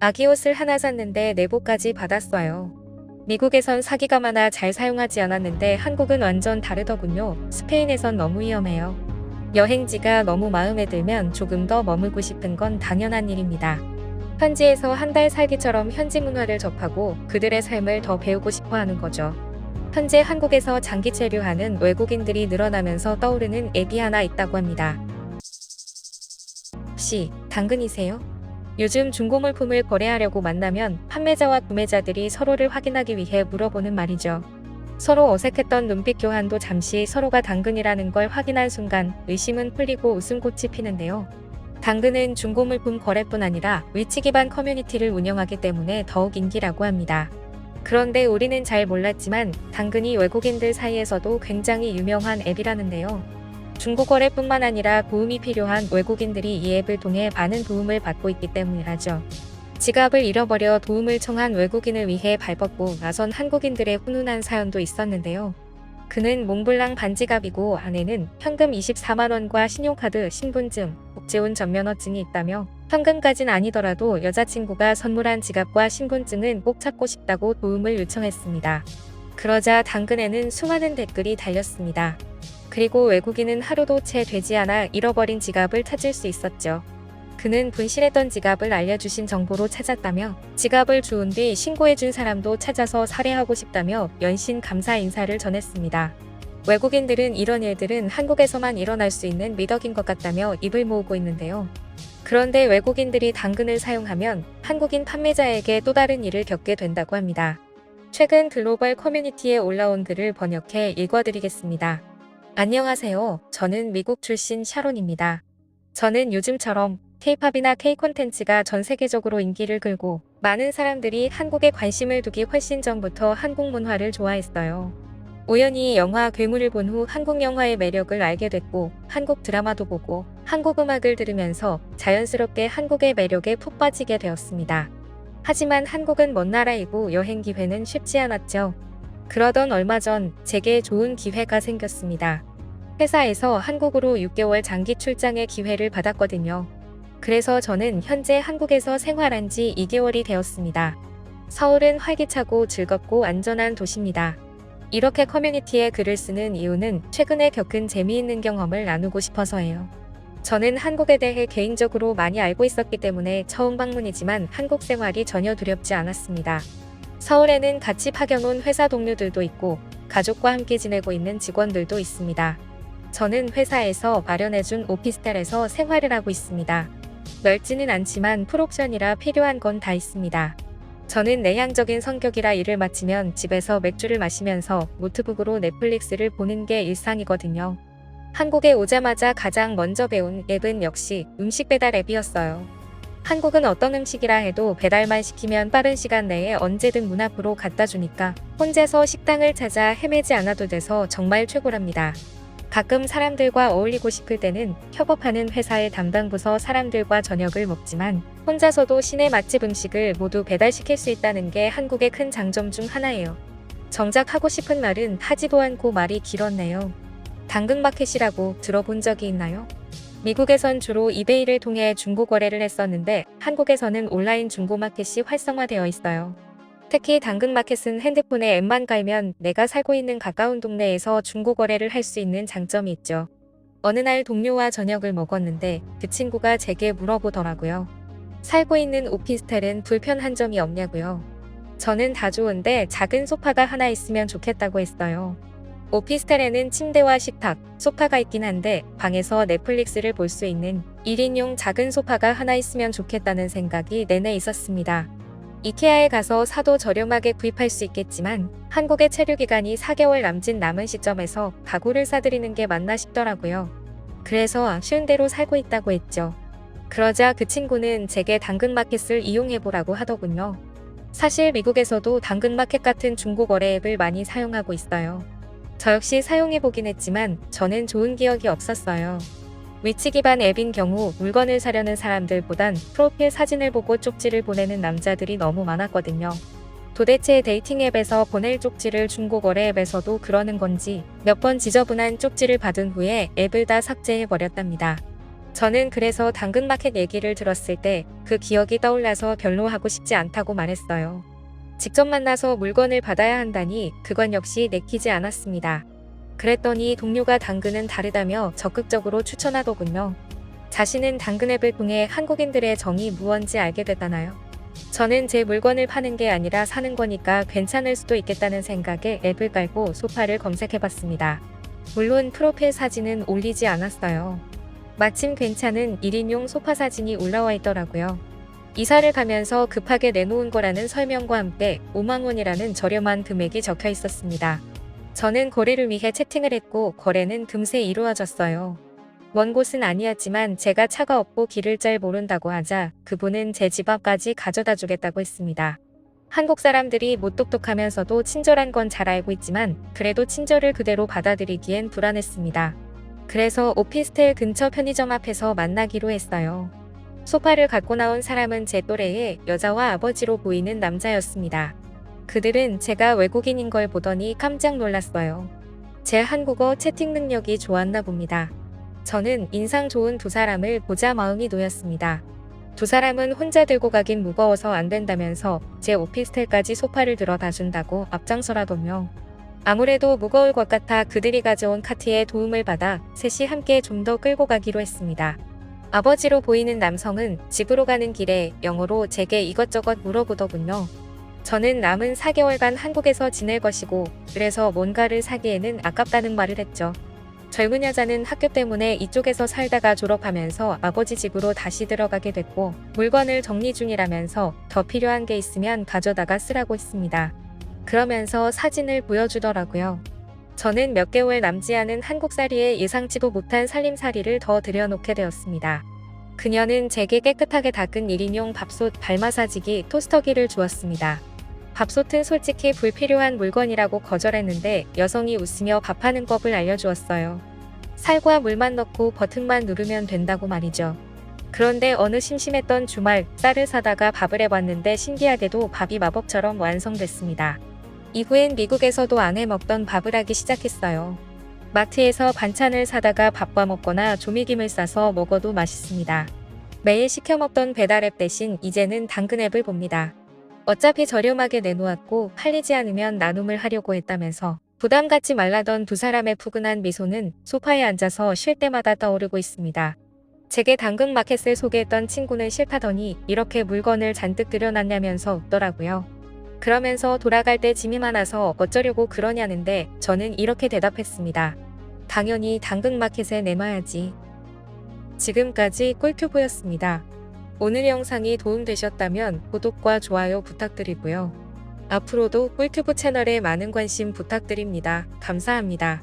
아기 옷을 하나 샀는데 내복까지 받았어요. 미국에선 사기가 많아 잘 사용하지 않았는데 한국은 완전 다르더군요. 스페인에선 너무 위험해요. 여행지가 너무 마음에 들면 조금 더 머물고 싶은 건 당연한 일입니다. 현지에서 한 달 살기처럼 현지 문화를 접하고 그들의 삶을 더 배우고 싶어 하는 거죠. 현재 한국에서 장기 체류하는 외국인들이 늘어나면서 떠오르는 앱이 하나 있다고 합니다. 혹시 당근이세요? 요즘 중고물품을 거래하려고 만나면 판매자와 구매자들이 서로를 확인하기 위해 물어보는 말이죠. 서로 어색했던 눈빛 교환도 잠시 서로가 당근이라는 걸 확인한 순간 의심은 풀리고 웃음꽃이 피는데요. 당근은 중고물품 거래뿐 아니라 위치 기반 커뮤니티를 운영하기 때문에 더욱 인기라고 합니다. 그런데 우리는 잘 몰랐지만 당근이 외국인들 사이에서도 굉장히 유명한 앱이라는데요. 중고거래뿐만 아니라 도움이 필요한 외국인들이 이 앱을 통해 많은 도움을 받고 있기 때문이라죠. 지갑을 잃어버려 도움을 청한 외국인을 위해 발벗고 나선 한국인들의 훈훈한 사연도 있었는데요. 그는 몽블랑 반지갑이고 안에는 현금 24만원과 신용카드, 신분증, 국제운 전면허증이 있다며 현금까진 아니더라도 여자친구가 선물한 지갑과 신분증은 꼭 찾고 싶다고 도움을 요청했습니다. 그러자 당근에는 수많은 댓글이 달렸습니다. 그리고 외국인은 하루도 채 되지 않아 잃어버린 지갑을 찾을 수 있었죠. 그는 분실했던 지갑을 알려주신 정보로 찾았다며 지갑을 주운 뒤 신고해준 사람도 찾아서 살해하고 싶다며 연신 감사 인사를 전했습니다. 외국인들은 이런 일들은 한국에서만 일어날 수 있는 미덕인 것 같다며 입을 모으고 있는데요. 그런데 외국인들이 당근을 사용하면 한국인 판매자에게 또 다른 일을 겪게 된다고 합니다. 최근 글로벌 커뮤니티에 올라온 글을 번역해 읽어드리겠습니다. 안녕하세요. 저는 미국 출신 샤론입니다. 저는 요즘처럼 K-팝이나 K 콘텐츠가 전 세계적으로 인기를 끌고 많은 사람들이 한국에 관심을 두기 훨씬 전부터 한국 문화를 좋아했어요. 우연히 영화 괴물을 본 후 한국 영화의 매력을 알게 됐고 한국 드라마도 보고 한국 음악을 들으면서 자연스럽게 한국의 매력에 푹 빠지게 되었습니다. 하지만 한국은 먼 나라이고 여행 기회는 쉽지 않았죠. 그러던 얼마 전 제게 좋은 기회가 생겼습니다. 회사에서 한국으로 6개월 장기 출장의 기회를 받았거든요. 그래서 저는 현재 한국에서 생활한 지 2개월이 되었습니다. 서울은 활기차고 즐겁고 안전한 도시입니다. 이렇게 커뮤니티에 글을 쓰는 이유는 최근에 겪은 재미있는 경험을 나누고 싶어서예요. 저는 한국에 대해 개인적으로 많이 알고 있었기 때문에 처음 방문이지만 한국 생활이 전혀 두렵지 않았습니다. 서울에는 같이 파견 온 회사 동료들도 있고 가족과 함께 지내고 있는 직원들도 있습니다. 저는 회사에서 마련해준 오피스텔에서 생활을 하고 있습니다. 넓지는 않지만 풀옵션이라 필요한 건 다 있습니다. 저는 내향적인 성격이라 일을 마치면 집에서 맥주를 마시면서 노트북으로 넷플릭스를 보는 게 일상이거든요. 한국에 오자마자 가장 먼저 배운 앱은 역시 음식 배달 앱이었어요. 한국은 어떤 음식이라 해도 배달만 시키면 빠른 시간 내에 언제든 문 앞으로 갖다 주니까 혼자서 식당을 찾아 헤매지 않아도 돼서 정말 최고랍니다. 가끔 사람들과 어울리고 싶을 때는 협업하는 회사의 담당 부서 사람들과 저녁을 먹지만 혼자서도 시내 맛집 음식을 모두 배달시킬 수 있다는 게 한국의 큰 장점 중 하나예요. 정작 하고 싶은 말은 하지도 않고 말이 길었네요. 당근마켓이라고 들어본 적이 있나요? 미국에선 주로 이베이를 통해 중고 거래를 했었는데 한국에서는 온라인 중고마켓이 활성화되어 있어요. 특히 당근마켓은 핸드폰에 앱만 깔면 내가 살고 있는 가까운 동네에서 중고 거래를 할 수 있는 장점이 있죠. 어느 날 동료와 저녁을 먹었는데 그 친구가 제게 물어보더라고요. 살고 있는 오피스텔은 불편한 점이 없냐고요. 저는 다 좋은데 작은 소파가 하나 있으면 좋겠다고 했어요. 오피스텔에는 침대와 식탁, 소파가 있긴 한데 방에서 넷플릭스를 볼 수 있는 1인용 작은 소파가 하나 있으면 좋겠다는 생각이 내내 있었습니다. 이케아에 가서 사도 저렴하게 구입할 수 있겠지만 한국의 체류 기간이 4개월 남짓 남은 시점에서 가구를 사들이는 게 맞나 싶더라고요. 그래서 아쉬운 대로 살고 있다고 했죠. 그러자 그 친구는 제게 당근마켓을 이용해보라고 하더군요. 사실 미국에서도 당근마켓 같은 중고거래 앱을 많이 사용하고 있어요. 저 역시 사용해보긴 했지만 저는 좋은 기억이 없었어요. 위치 기반 앱인 경우 물건을 사려는 사람들보단 프로필 사진을 보고 쪽지를 보내는 남자들이 너무 많았거든요. 도대체 데이팅 앱에서 보낼 쪽지를 중고거래 앱에서도 그러는 건지 몇 번 지저분한 쪽지를 받은 후에 앱을 다 삭제해버렸답니다. 저는 그래서 당근마켓 얘기를 들었을 때 그 기억이 떠올라서 별로 하고 싶지 않다고 말했어요. 직접 만나서 물건을 받아야 한다니 그건 역시 내키지 않았습니다. 그랬더니 동료가 당근은 다르다며 적극적으로 추천하더군요. 자신은 당근 앱을 통해 한국인들의 정이 무언지 알게 됐다나요? 저는 제 물건을 파는 게 아니라 사는 거니까 괜찮을 수도 있겠다는 생각에 앱을 깔고 소파를 검색해봤습니다. 물론 프로필 사진은 올리지 않았어요. 마침 괜찮은 1인용 소파 사진이 올라와 있더라고요. 이사를 가면서 급하게 내놓은 거라는 설명과 함께 5만 원이라는 저렴한 금액이 적혀 있었습니다. 저는 거래를 위해 채팅을 했고 거래는 금세 이루어졌어요. 먼 곳은 아니었지만 제가 차가 없고 길을 잘 모른다고 하자 그분은 제 집 앞까지 가져다 주겠다고 했습니다. 한국 사람들이 무뚝뚝하면서도 친절한 건 잘 알고 있지만 그래도 친절을 그대로 받아들이기엔 불안했습니다. 그래서 오피스텔 근처 편의점 앞에서 만나기로 했어요. 소파를 갖고 나온 사람은 제 또래의 여자와 아버지로 보이는 남자였습니다. 그들은 제가 외국인인 걸 보더니 깜짝 놀랐어요. 제 한국어 채팅 능력이 좋았나 봅니다. 저는 인상 좋은 두 사람을 보자 마음이 놓였습니다. 두 사람은 혼자 들고 가긴 무거워서 안 된다면서 제 오피스텔까지 소파를 들어다 준다고 앞장서라더며 아무래도 무거울 것 같아 그들이 가져온 카트의 도움을 받아 셋이 함께 좀 더 끌고 가기로 했습니다. 아버지로 보이는 남성은 집으로 가는 길에 영어로 제게 이것저것 물어보더군요. 저는 남은 4개월간 한국에서 지낼 것이고 그래서 뭔가를 사기에는 아깝다는 말을 했죠. 젊은 여자는 학교 때문에 이쪽에서 살다가 졸업하면서 아버지 집으로 다시 들어가게 됐고 물건을 정리 중이라면서 더 필요한 게 있으면 가져다가 쓰라고 했습니다. 그러면서 사진을 보여주더라고요. 저는 몇 개월 남지 않은 한국살이에 예상치도 못한 살림살이를 더 들여놓게 되었습니다. 그녀는 제게 깨끗하게 닦은 1인용 밥솥, 발 마사지기, 토스터기를 주었습니다. 밥솥은 솔직히 불필요한 물건이라고 거절했는데 여성이 웃으며 밥하는 법을 알려주었어요. 살과 물만 넣고 버튼만 누르면 된다고 말이죠. 그런데 어느 심심했던 주말 쌀을 사다가 밥을 해봤는데 신기하게도 밥이 마법처럼 완성됐습니다. 이후엔 미국에서도 안 해먹던 밥을 하기 시작했어요. 마트에서 반찬을 사다가 밥과 먹거나 조미김을 싸서 먹어도 맛있습니다. 매일 시켜 먹던 배달앱 대신 이제는 당근 앱을 봅니다. 어차피 저렴하게 내놓았고 팔리지 않으면 나눔을 하려고 했다면서 부담 갖지 말라던 두 사람의 푸근한 미소는 소파에 앉아서 쉴 때마다 떠오르고 있습니다. 제게 당근마켓을 소개했던 친구는 싫다더니 이렇게 물건을 잔뜩 들여놨냐면서 웃더라고요. 그러면서 돌아갈 때 짐이 많아서 어쩌려고 그러냐는데 저는 이렇게 대답했습니다. 당연히 당근마켓에 내놔야지. 지금까지 꿀튜브였습니다. 오늘 영상이 도움되셨다면 구독과 좋아요 부탁드리고요. 앞으로도 꿀튜브 채널에 많은 관심 부탁드립니다. 감사합니다.